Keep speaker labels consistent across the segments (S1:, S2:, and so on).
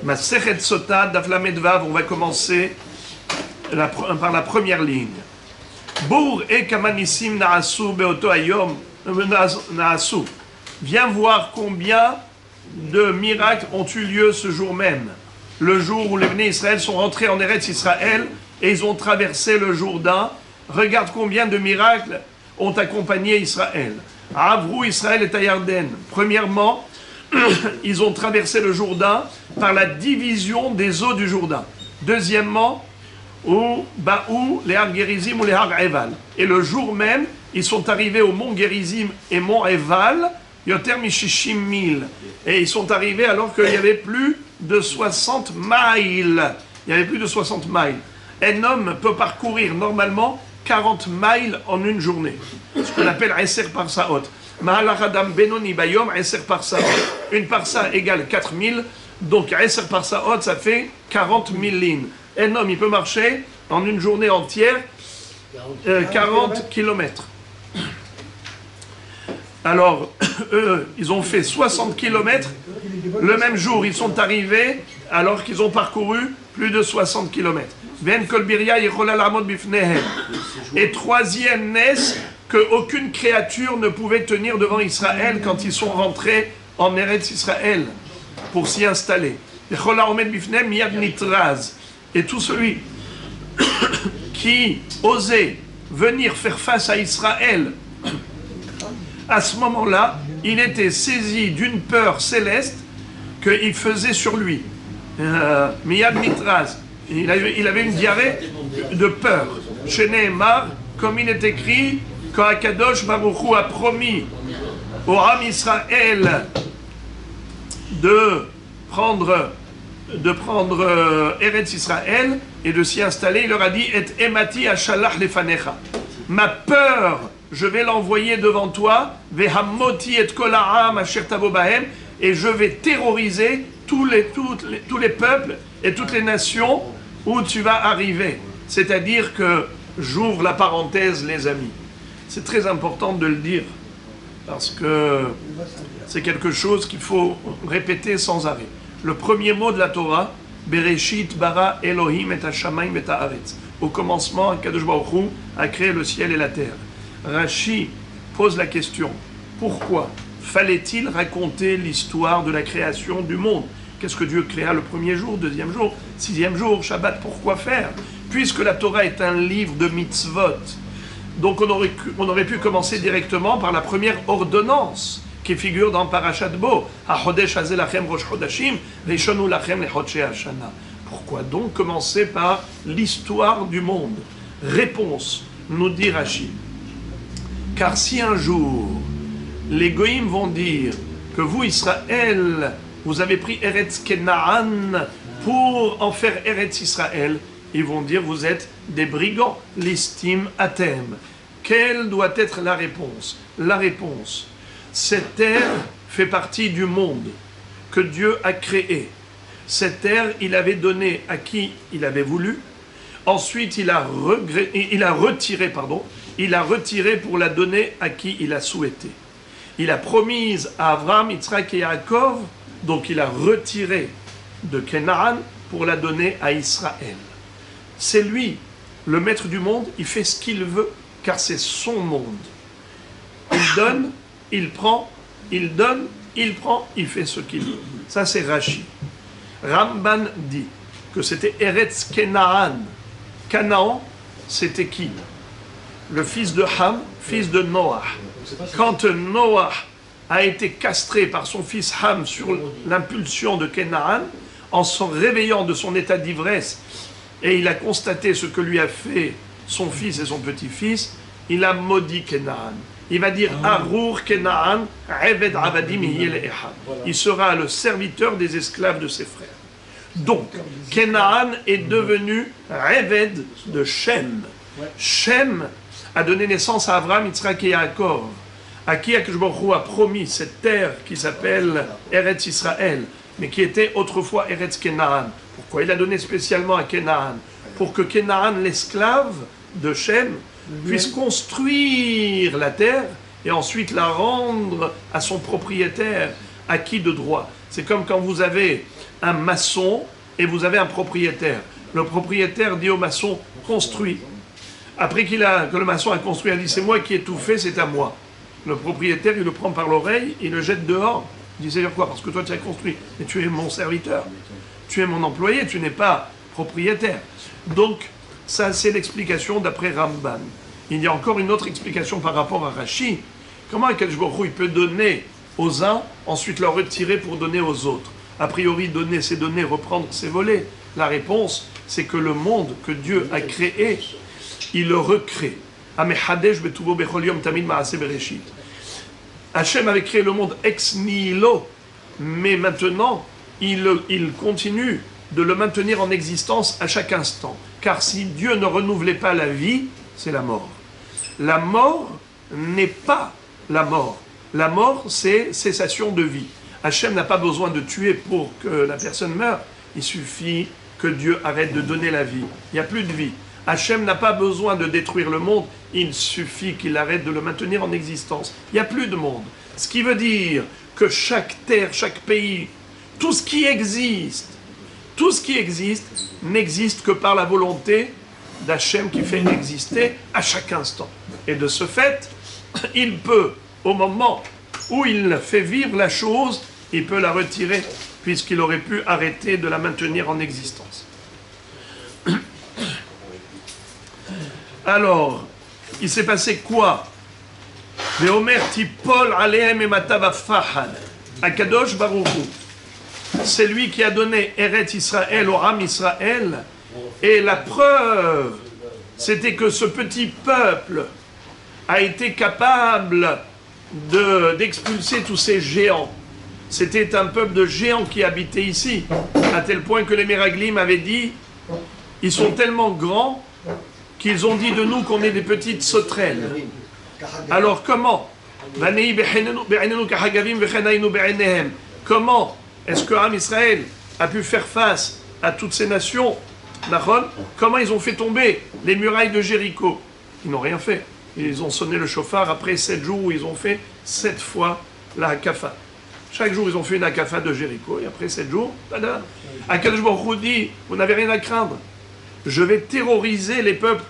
S1: Masechet Sota, Daf Lamed Vav, on va commencer par la première ligne. Bour et Kamanissim Naasu Beoto Ayom Naasu. Viens voir combien de miracles ont eu lieu ce jour même. Le jour où les Bnei Israël sont rentrés en Eretz Israël et ils ont traversé le Jourdain. Regarde combien de miracles ont accompagné Israël. Avrou Israël et Ayarden. Premièrement, ils ont traversé le Jourdain par la division des eaux du Jourdain. Deuxièmement, ou Baou, les Har Gerizim ou les Har Eval. Et le jour même, ils sont arrivés au mont Gerizim et mont Eval, Yoter Mishishim Mil. Et ils sont arrivés alors qu'il y avait plus de 60 miles. Il y avait plus de 60 miles. Un homme peut parcourir normalement 40 miles en une journée. Ce qu'on appelle Eser Parsaot. Mahalach Adam Benoni Bayom, Eser Parsaot. Une parsa égale 4000. Donc Eser Parsaot, ça fait 40 000 lignes. Un homme, il peut marcher en une journée entière 40 kilomètres. Alors, eux, ils ont fait 60 kilomètres. Le même jour, ils sont arrivés alors qu'ils ont parcouru plus de 60 kilomètres. Et troisième nes, qu'aucune créature ne pouvait tenir devant Israël quand ils sont rentrés en Eretz Israël pour s'y installer. Et tout celui qui osait venir faire face à Israël, à ce moment-là, il était saisi d'une peur céleste qu'il faisait sur lui. Miyad Mitraz. Il avait une diarrhée de peur. Chez Nehemar, comme il est écrit, quand Akadosh Baruch Hu a promis au Ham Israël de prendre Eretz Israël et de s'y installer, il leur a dit « Et emati ashalach lefanecha » ma peur, je vais l'envoyer devant toi, « Vehamoti et kol ha'am asher tavo bahem » et je vais terroriser tous les peuples et toutes les nations où tu vas arriver. C'est-à-dire que, j'ouvre la parenthèse, les amis. C'est très important de le dire, parce que c'est quelque chose qu'il faut répéter sans arrêt. Le premier mot de la Torah, Bereshit bara Elohim et hashamayim et haaretz. Au commencement, Kadosh Baruch Hu a créé le ciel et la terre. Rashi pose la question, pourquoi fallait-il raconter l'histoire de la création du monde? Qu'est-ce que Dieu créa le premier jour, deuxième jour, sixième jour, Shabbat? Pourquoi faire? Puisque la Torah est un livre de mitzvot, donc on aurait pu commencer directement par la première ordonnance qui figure dans Parashat Bo. Pourquoi donc commencer par l'histoire du monde? Réponse, nous dit Rashi. Car si un jour, les Goïms vont dire que vous, Israël, vous avez pris Eretz Kenaan pour en faire Eretz Israël, ils vont dire vous êtes des brigands, l'estime Athem. Quelle doit être la réponse? La réponse, cette terre fait partie du monde que Dieu a créé. Cette terre, il avait donné à qui il avait voulu. Ensuite, il a retiré pour la donner à qui il a souhaité. Il a promis à Abraham, Yitzhak et Yaakov, donc il a retiré de Canaan pour la donner à Israël. C'est lui, le maître du monde, il fait ce qu'il veut, car c'est son monde. Il donne, il prend, il donne, il prend, il fait ce qu'il veut. Ça c'est Rashi. Ramban dit que c'était Eretz Kenaan. Canaan, c'était qui? Le fils de Ham, fils de Noah. Quand Noah a été castré par son fils Ham sur l'impulsion de Canaan, en se réveillant de son état d'ivresse, et il a constaté ce que lui a fait son fils et son petit-fils, il a maudit Canaan. Il va dire Arur Canaan, Eved Avadim Yeleha. Il sera le serviteur des esclaves de ses frères. Donc, Canaan est devenu Eved de Shem. Shem a donné naissance à Abraham, Yitzhak et Yaakov, à qui Akadosh Baruch Hu a promis cette terre qui s'appelle Eretz Israël, mais qui était autrefois Eretz Kenaan. Pourquoi il a donné spécialement à Canaan? Pour que Canaan, l'esclave de Shem, puisse construire la terre et ensuite la rendre à son propriétaire, acquis de droit. C'est comme quand vous avez un maçon et vous avez un propriétaire. Le propriétaire dit au maçon, construis. Après que le maçon a construit, il dit, c'est moi qui ai tout fait, c'est à moi. Le propriétaire, il le prend par l'oreille, il le jette dehors. Il dit, c'est quoi? Parce que toi, tu as construit. Mais tu es mon serviteur. Tu es mon employé, tu n'es pas propriétaire. Donc, ça, c'est l'explication d'après Ramban. Il y a encore une autre explication par rapport à Rashi. Comment Akadosh Baruch Hu, il peut donner aux uns, ensuite leur retirer pour donner aux autres? A priori, donner, c'est donner, reprendre, c'est voler. La réponse, c'est que le monde que Dieu a créé, il le recrée. Hachem avait créé le monde ex nihilo, mais maintenant, il continue de le maintenir en existence à chaque instant. Car si Dieu ne renouvelait pas la vie, c'est la mort. La mort n'est pas la mort. La mort, c'est cessation de vie. Hachem n'a pas besoin de tuer pour que la personne meure. Il suffit que Dieu arrête de donner la vie. Il n'y a plus de vie. Hachem n'a pas besoin de détruire le monde. Il suffit qu'il arrête de le maintenir en existence. Il n'y a plus de monde. Ce qui veut dire que chaque terre, chaque pays, tout ce qui existe n'existe que par la volonté d'Hachem qui fait exister à chaque instant. Et de ce fait, il peut, au moment où il fait vivre la chose, il peut la retirer, puisqu'il aurait pu arrêter de la maintenir en existence. Alors, il s'est passé quoi? Veomer tipol alehem ematava fahad. Akadosh Baruch Hu, c'est lui qui a donné Eretz Israël au Am Israël, et la preuve, c'était que ce petit peuple a été capable d'expulser tous ces géants. C'était un peuple de géants qui habitait ici, à tel point que les Meraglim avaient dit, ils sont tellement grands qu'ils ont dit de nous qu'on est des petites sauterelles. Alors comment? Comment est-ce que Am Israël a pu faire face à toutes ces nations? Comment ils ont fait tomber les murailles de Jéricho? Ils n'ont rien fait. Ils ont sonné le chauffard après 7 jours où ils ont fait 7 fois la hakafa. Chaque jour, ils ont fait une hakafa de Jéricho. Et après 7 jours, tada. Akadosh Baruch Hu dit, vous n'avez rien à craindre. Je vais terroriser les peuples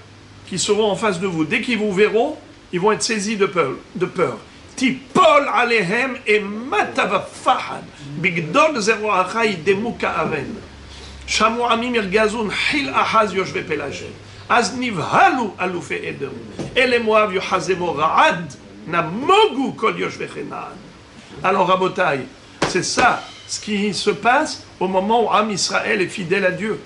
S1: qui seront en face de vous. Dès qu'ils vous verront, ils vont être saisis de peur. Tipol alehem et matavafahan. Bigdol zero achai demuka aven. Shamu amim irgazun hil ahaz yoshve pelagel. Az nivhalu alufe edom. Ele moav yohazemo ra'ad. Namogu kol yoshve chenaan. Alors, Rabotai, c'est ça ce qui se passe au moment où Am Israël est fidèle à Dieu.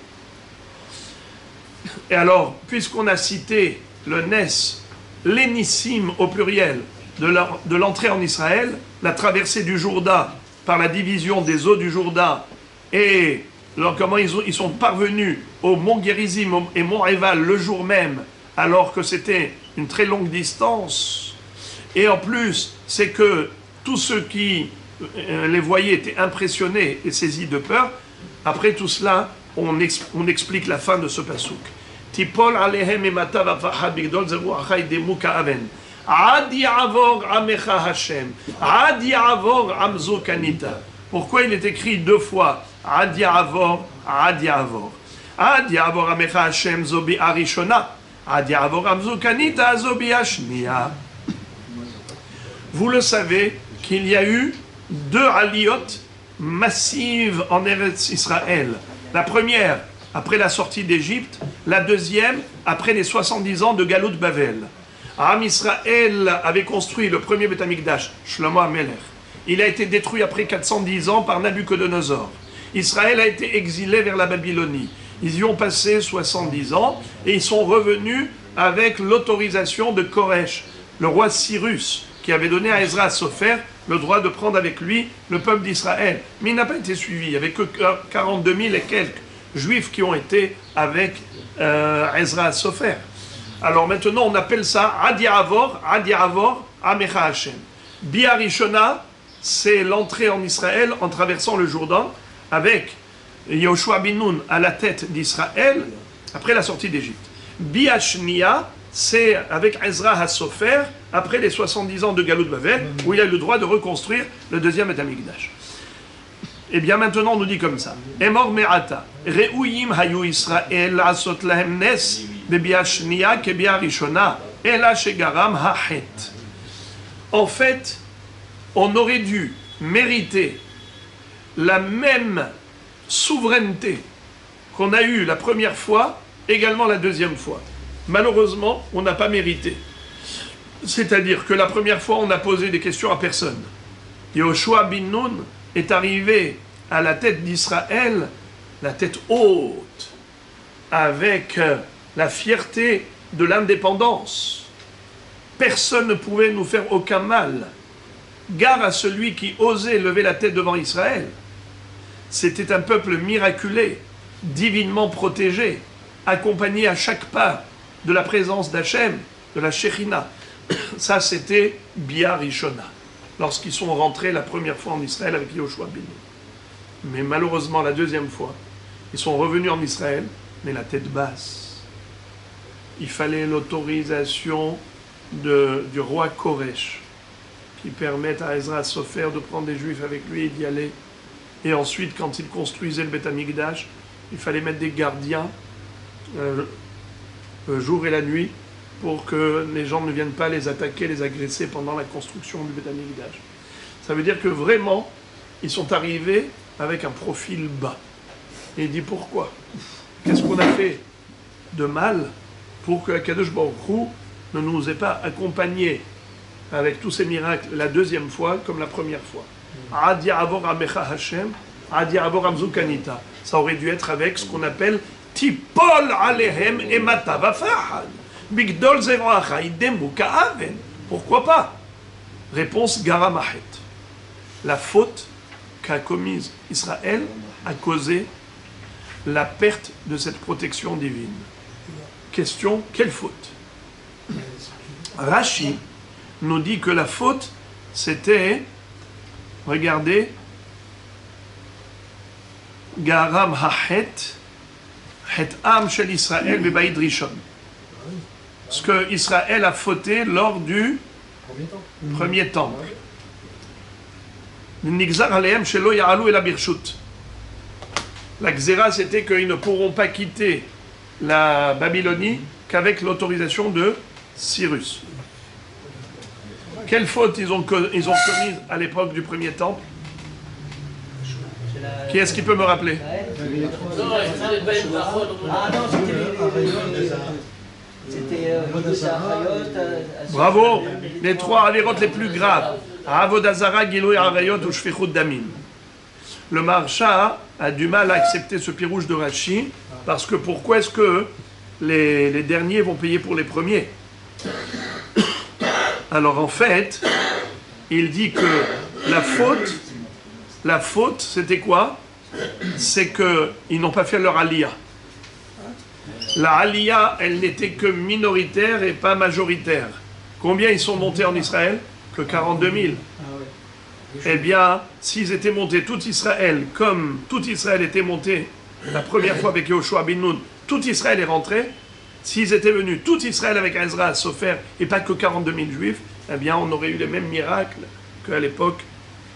S1: Et alors, puisqu'on a cité le Nes, l'énissime au pluriel, de l'entrée en Israël, la traversée du Jourdain par la division des eaux du Jourdain, et alors, comment ils sont parvenus au mont Gérizim et mont Eval le jour même, alors que c'était une très longue distance. Et en plus, c'est que tous ceux qui les voyaient étaient impressionnés et saisis de peur. Après tout cela, on explique la fin de ce pasouk. Tipol alehem emata vafahad bigdol zeru achai demuka aven. Ad ya'avor amecha Hashem. Ad ya'avor amzo kanita. Pourquoi il est écrit 2 fois Ad ya'avor, ad ya'avor. Ad ya'avor amecha Hashem zobi arishona. Ad ya'avor amzo kanita zobi ashnia. Vous le savez qu'il y a eu 2 aliyot massives en Eretz Israël. La première, après la sortie d'Égypte. La deuxième, après les 70 ans de Galout Bavel. Am Israël avait construit le premier Beth Amikdash, Shlomo HaMelech. Il a été détruit après 410 ans par Nabuchodonosor. Israël a été exilé vers la Babylonie. Ils y ont passé 70 ans et ils sont revenus avec l'autorisation de Koresh, le roi Cyrus, qui avait donné à Ezra Sofer le droit de prendre avec lui le peuple d'Israël. Mais il n'a pas été suivi. Il n'y avait que 42 000 et quelques juifs qui ont été avec Ezra Sofer. Alors maintenant, on appelle ça Ad Ya'avor, Amecha Hashem. Biarishona, c'est l'entrée en Israël en traversant le Jourdain avec Yoshua bin Nun à la tête d'Israël après la sortie d'Égypte. Biashnia, c'est avec Ezra HaSofer, après les 70 ans de Galout Bavel, où il a eu le droit de reconstruire le deuxième Beth Amikdash. Eh bien maintenant on nous dit comme ça. Emor me'ata, re'uyim hayu Israël asot lahem nes, bebiya shniya kebiya rishona, ela shegaram hachet. En fait, on aurait dû mériter la même souveraineté qu'on a eue la première fois, également la deuxième fois. Malheureusement, on n'a pas mérité. C'est-à-dire que la première fois, on a posé des questions à personne. Yehoshua bin Nun est arrivé à la tête d'Israël, la tête haute, avec la fierté de l'indépendance. Personne ne pouvait nous faire aucun mal. Gare à celui qui osait lever la tête devant Israël. C'était un peuple miraculé, divinement protégé, accompagné à chaque pas de la présence d'Hachem, de la Shekhinah. Ça, c'était Bia Rishona, lorsqu'ils sont rentrés la première fois en Israël avec Yehoshua bin Nun. Mais malheureusement, la deuxième fois, ils sont revenus en Israël, mais la tête basse. Il fallait l'autorisation du roi Koresh, qui permettent à Ezra Sofer de prendre des Juifs avec lui et d'y aller. Et ensuite, quand il construisait le Beth Amikdash, il fallait mettre des gardiens jour et la nuit pour que les gens ne viennent pas les attaquer, les agresser pendant la construction du Beth Amikdash. Ça veut dire que vraiment, ils sont arrivés avec un profil bas. Et il dit pourquoi? Qu'est-ce qu'on a fait de mal pour que Kadosh Baruch Hu ne nous ait pas accompagnés avec tous ces miracles la deuxième fois comme la première fois? Adi Avor Amecha Hashem, Adi Avor Amzukanita. Ça aurait dû être avec ce qu'on appelle Tipol Alehem Emata Vafahad. Bigdol Zeroacha Idemu Ka'aven. Pourquoi pas? Réponse Garamahet. La faute qu'a commise Israël a causé la perte de cette protection divine. Question, quelle faute? Rashi nous dit que la faute, c'était, regardez, Garam Hachet, Het Am Shel Israël Bebaïd Rishon. Ce que Israël a fauté lors du premier temple. Nigzar Aleem Shelo Ya'alu El Birshut. La Xéra, c'était qu'ils ne pourront pas quitter la Babylonie qu'avec l'autorisation de Cyrus. Quelle faute ils ont commise à l'époque du premier temple? Qui est-ce qui peut me rappeler? Bravo! Les trois avérotes les plus graves. Avodazara, Giloy Arayot ou Shfichut Damim. Le Maharsha a du mal à accepter ce pirouge de Rashi, parce que pourquoi est-ce que les derniers vont payer pour les premiers? Alors en fait, il dit que la faute, c'était quoi? C'est qu'ils n'ont pas fait leur aliyah. La aliyah, elle n'était que minoritaire et pas majoritaire. Combien ils sont montés en Israël? Que 42 000. Eh bien, s'ils étaient montés tout Israël, comme tout Israël était monté la première fois avec Yehoshua bin Nun, tout Israël est rentré. S'ils étaient venus tout Israël avec Ezra Sofer et pas que 42 000 juifs, eh bien, on aurait eu les mêmes miracles qu'à l'époque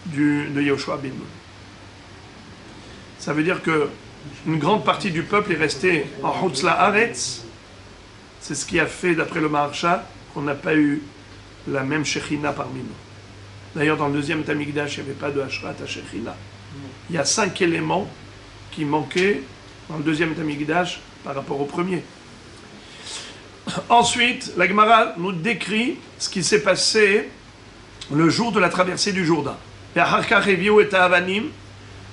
S1: de Yehoshua bin Nun. Ça veut dire que une grande partie du peuple est restée en Hutz La'aretz. C'est ce qui a fait, d'après le Maharsha, qu'on n'a pas eu la même Shekhinah parmi nous. D'ailleurs, dans le deuxième Tamikdash, il n'y avait pas de Hashrat à Shekhinah. Il y a 5 éléments qui manquaient dans le deuxième Tamikdash par rapport au premier. Ensuite, la Gemara nous décrit ce qui s'est passé le jour de la traversée du Jourdain.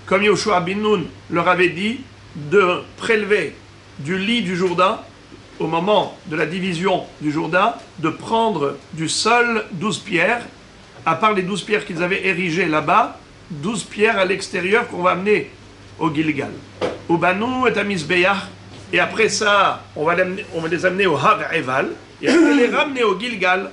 S1: Comme Yehoshua bin Nun leur avait dit de prélever du lit du Jourdain, au moment de la division du Jourdain, de prendre du sol 12 pierres, à part les 12 pierres qu'ils avaient érigées là-bas, 12 pierres à l'extérieur qu'on va amener au Gilgal. Ubanu et Amizbeach, et après ça, on va les amener au Har Eval, et après les ramener au Gilgal.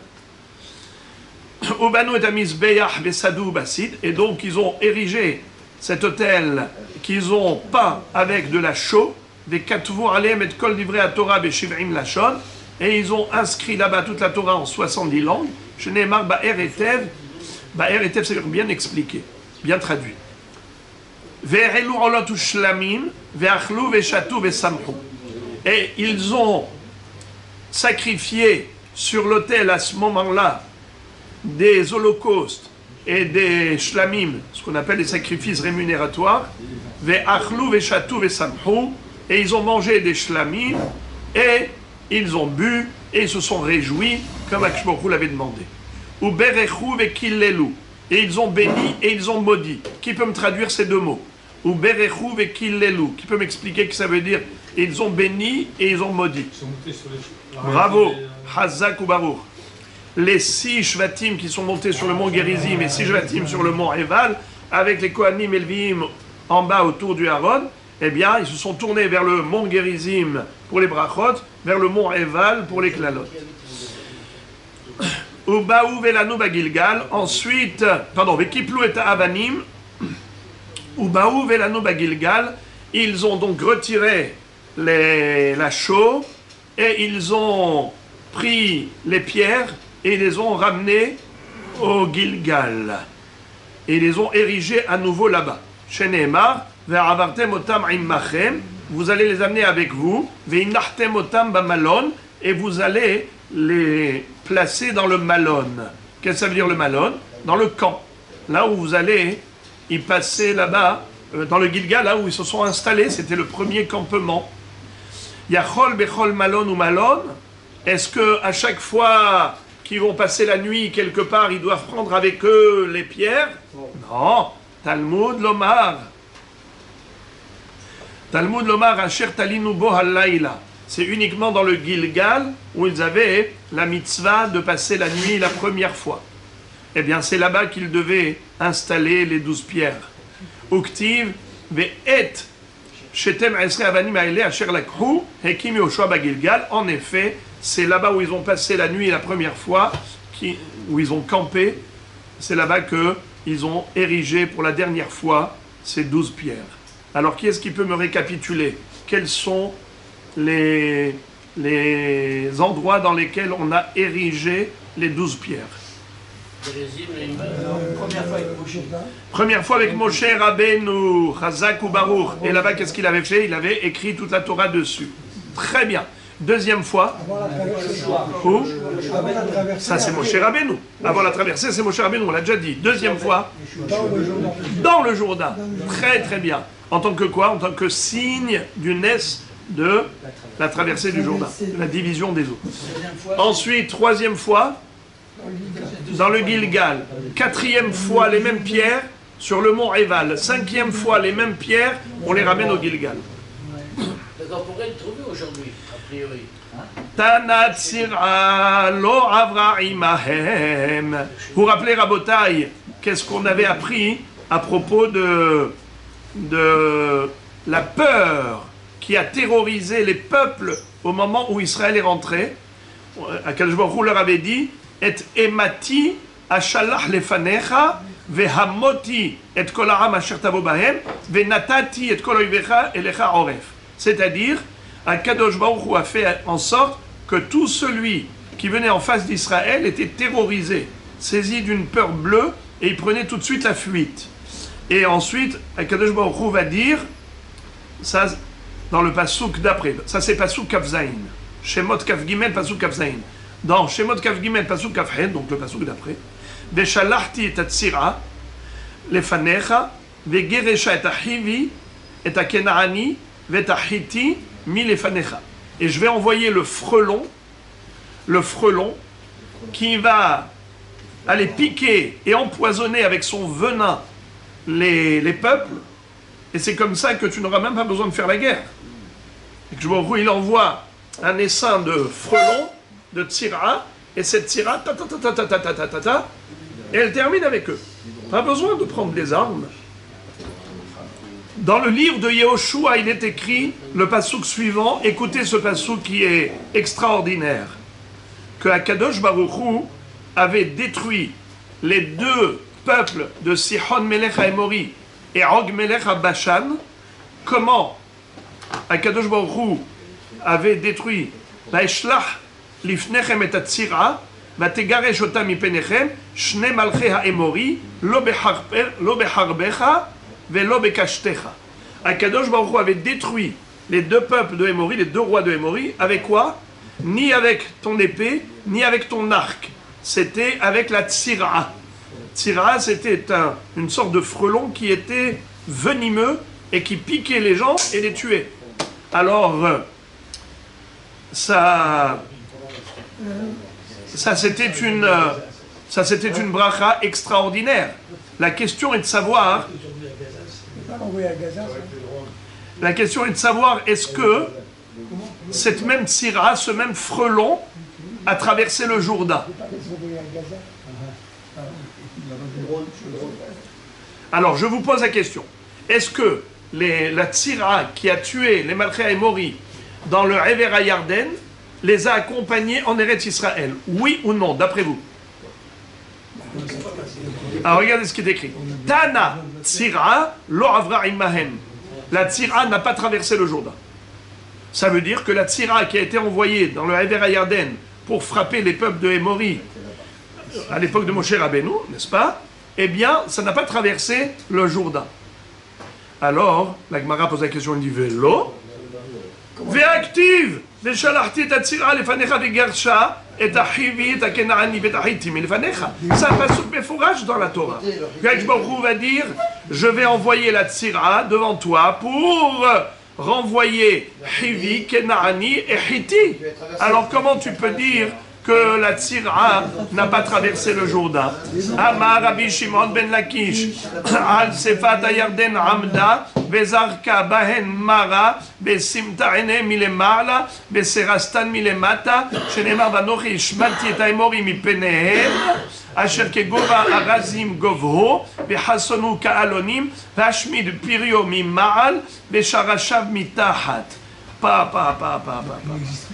S1: Ubanu et Amizbeach Besadou Basid, et donc ils ont érigé cet autel qu'ils ont peint avec de la chaux, des Katvu Alem et Kol Divrei à Torah Beshivrim Lachon, et ils ont inscrit là-bas toute la Torah en 70 langues. Sheneemar Ba'er Etev. Ba'er Etev, c'est bien expliqué, bien traduit. Ve'elu olot ushlamim, ve'achlu ve'shatu ve'samchu. Et ils ont sacrifié sur l'autel à ce moment-là des holocaustes et des shlamim, ce qu'on appelle les sacrifices rémunérateurs, ve'achlu ve'shatu ve'samchu, et ils ont mangé des shlamim, et ils ont bu, et ils se sont réjouis, comme Akadosh Baruch Hu l'avait demandé. Ou berechu ve'killelu, et ils ont béni et ils ont maudit. Qui peut me traduire ces deux mots? Ou berechu ve'killelu, qui peut m'expliquer que ça veut dire ils ont béni et ils ont maudit? Bravo, Hazak ou Baruch. Les 6 Shvatim qui sont montés sur le mont Gerizim et 6 Shvatim sur le mont Eval, avec les Kohanim et Levim en bas autour du Haron, eh bien, ils se sont tournés vers le mont Gerizim pour les brachot, vers le mont Eval pour les klalot. Ubaou velanu bagilgal, ensuite, pardon, vekiplu et avanim, Ubaou velanu bagilgal, ils ont donc retiré la chaux et ils ont pris les pierres et les ont ramenées au Gilgal. Et ils les ont érigées à nouveau là-bas. Sheneemar, ve'avartem otam immachem, vous allez les amener avec vous, ve'inachtem otam bamalon, et vous allez les placer dans le malon. Qu'est-ce que ça veut dire le malon? Dans le camp. Là où vous allez y passer là-bas, dans le Gilgal, là où ils se sont installés, c'était le premier campement. Yachol bechol malon ou malon, est-ce qu'à chaque fois qu'ils vont passer la nuit quelque part, ils doivent prendre avec eux les pierres? Non. Talmud lomar. Talmud lomar asher talinu bo halayla. C'est uniquement dans le Gilgal où ils avaient la mitzvah de passer la nuit la première fois. Eh bien, c'est là-bas qu'ils devaient installer les 12 pierres. Uktiv ve'et shetem esre avanim haele asher lakhu hekim Yoshua bagilgal. En effet, c'est là-bas où ils ont passé la nuit la première fois, où ils ont campé. C'est là-bas qu'ils ont érigé pour la dernière fois ces 12 pierres. Alors, qui est-ce qui peut me récapituler? Quels sont les endroits dans lesquels on a érigé les 12 pierres? Première fois avec Moshe Rabbeinu, Chazak ou Baruch. Et là-bas, qu'est-ce qu'il avait fait? Il avait écrit toute la Torah dessus. Très bien. Deuxième fois. Où? Ça, c'est Moshe Rabbeinu. Avant la traversée, c'est Moshe Rabbeinu, on l'a déjà dit. Deuxième fois. Dans le Jourdain. Très, très bien. En tant que quoi? En tant que signe du Ness de la traversée du Jourdain, la division des eaux. Ensuite, troisième fois, dans le Gilgal. Quatrième fois, les mêmes pierres sur le mont Eval. Cinquième fois, les mêmes pierres, on les ramène au Gilgal.
S2: D'accord, on pourrait le trouver aujourd'hui, a priori.
S1: Tanatsira lo avra imahem. Vous rappelez, Rabotai, qu'est-ce qu'on avait appris à propos de la peur qui a terrorisé les peuples au moment où Israël est rentré? Akadosh Baruch Hu leur avait dit et emati ashalach lefanecha vehamoti et kol ha'am asher tavo bahem venatati et kol oivecha elecha oref. C'est-à-dire, Akadosh Baruch Hu a fait en sorte que tout celui qui venait en face d'Israël était terrorisé, saisi d'une peur bleue, et il prenait tout de suite la fuite. Et ensuite, Akadosh Baruch Hu va dire, ça dans le pasouk d'après, ça c'est pasouk kafzaïn, Shemot kaf gimel pasouk kafzaïn. Dans Shemot kaf gimel pasouk kafhen, donc le pasouk d'après, Veshalachti et atzira, lefanecha, vegeresha et ahivi, et akenaani, vetahiti, mi lefanecha. Et je vais envoyer le frelon qui va aller piquer et empoisonner avec son venin les peuples, et c'est comme ça que tu n'auras même pas besoin de faire la guerre. Et que il envoie un essaim de frelons, de tsira, et cette tsira, et elle termine avec eux. Pas besoin de prendre des armes. Dans le livre de Yehoshua, il est écrit le passouk suivant. Écoutez ce passouk qui est extraordinaire. Que Akadosh Baruch Hu avait détruit les deux peuples de Sihon Melech HaEmori et Og Melech HaBashan. Comment Akadosh Baruch Hu avait détruit Vaishlach lifnechem et atzira vategaresh otam mipenechem shne malchei HaEmori lo becharbecha velo bekashtecha. Akadosh Baruch Hu avait détruit les deux peuples de Hémori, les deux rois de Hémori, avec quoi? Ni avec ton épée, ni avec ton arc. C'était avec la tsira. Tsira, c'était une sorte de frelon qui était venimeux et qui piquait les gens et les tuait. Alors, ça c'était une bracha extraordinaire. La question est de savoir, est-ce que cette même tsira, ce même frelon, a traversé le Jourdain? Alors, je vous pose la question. Est-ce que la tsira qui a tué les Malchei Hémori dans le Hever HaYarden les a accompagnés en Eretz Israël? Oui ou non, d'après vous? Alors, regardez ce qui est écrit. Tana tsira lo avra imahem. La tsira n'a pas traversé le Jourdain. Ça veut dire que la tsira qui a été envoyée dans le Hever HaYarden pour frapper les peuples de Hémori à l'époque de Moshe Rabbeinu, n'est-ce pas? Eh bien, ça n'a pas traversé le Jourdain. Alors, la Gemara pose la question, il dit Vélo, Véactive, Veshalachti et Atzira, Lefanecha Vegersha, et Achivi, et Akenaani, et Ahitim, et Lefanecha. Ça passe sous mes fourrages dans la Torah. Kadosh Baruch Hu va dire, je vais envoyer la Tsira devant toi pour renvoyer Hivi, Kenaani et Hiti. Alors, comment tu peux dire que la Tsira n'a pas traversé le Jourdain? Amar Rabbi Shimon ben Lakish, al Sefat HaYarden Amda, Bezarka Bahen Mara, Besimta Ene Milemala, Beserastan Milemata, Shenemar Vanochi Shmati et Haemori Mipenehem, Asher Kegova Arazim Govho, Behasonu Ka'alonim, Vashmid Pirio Mimaal, Besharashav Mitahat.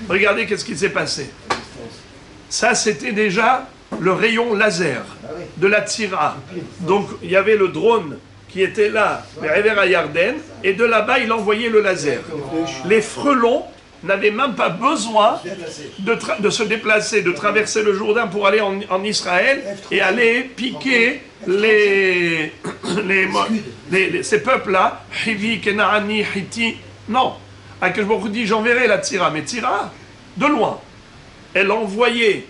S1: Regardez qu'est-ce qui s'est passé. Ça, c'était déjà le rayon laser de la Tsira. Donc, il y avait le drone qui était là, le Hever HaYarden, et de là-bas, il envoyait le laser. Les frelons n'avaient même pas besoin de se déplacer, de traverser le Jourdain pour aller en Israël et aller piquer ces peuples-là, Hivi, Kenaani, Hiti. Non. Akadosh Baruch Hu dit, j'enverrai la Tsira. Mais Tsira, de loin, elle envoyait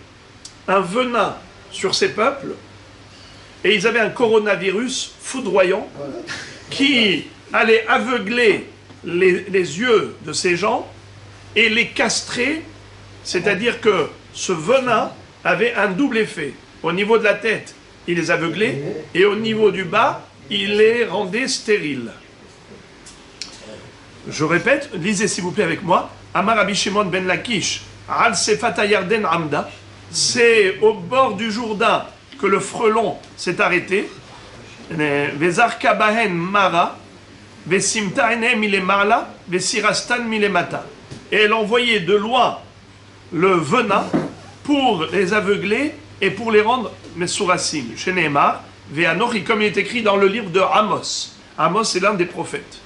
S1: un venin sur ces peuples et ils avaient un coronavirus foudroyant qui allait aveugler les yeux de ces gens et les castrer, c'est-à-dire que ce venin avait un double effet. Au niveau de la tête, il les aveuglait et au niveau du bas, il les rendait stériles. Je répète, lisez s'il vous plaît avec moi. Amar Rabbi Shimon ben Lakish, Al Sefat HaYarden Amda, c'est au bord du Jourdain que le frelon s'est arrêté. Vezarka Bahen Mara, Vesimta Ene Milemala, Vesirastan Milemata. Et elle envoyait de loin le venin pour les aveugler et pour les rendre Mesourasim. Chez Nehemar, Ve'anochi, comme il est écrit dans le livre de Amos. Amos, c'est l'un des prophètes.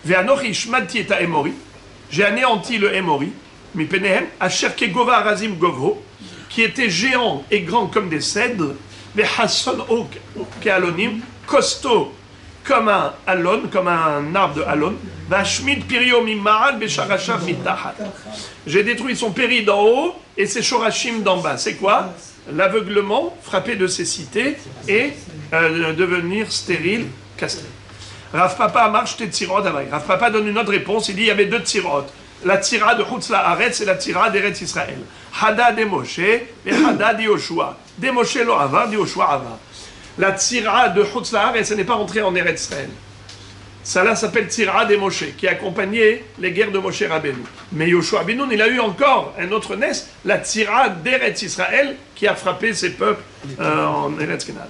S1: Ve'anochi Shmati et Hémori, j'ai anéanti le Hémori. Mipenehem, Asher Kegova Arazim Govho, qui était géant et grand comme des cèdres, mais Hasson Kealonim, costaud comme un alon, comme un arbre de alon, Vashmid Pirio Mimaal, Besharashav Mitahat. J'ai détruit son péri d'en haut et ses shorashim d'en bas. C'est quoi? L'aveuglement, frappé de cécité et devenir stérile, castré. Rav Papa marche tes tzirot avec. Rav Papa donne une autre réponse, il dit il y avait deux tzirot. La tira de Chutz La'aretz et la tira d'Eretz Israël. Hada de Moshe et Hada de Yoshua. De Moshe lo ava, de Yoshua ava. La tira de Chutz La'aretz, elle n'est pas rentrée en Eretz Israël. Ça là s'appelle tira de Moshe, qui accompagnait les guerres de Moshe Rabbeinu. Mais Yoshua Benoun, il a eu encore un autre nes, la tira d'Eretz Israël, qui a frappé ses peuples en Eretz Canaan.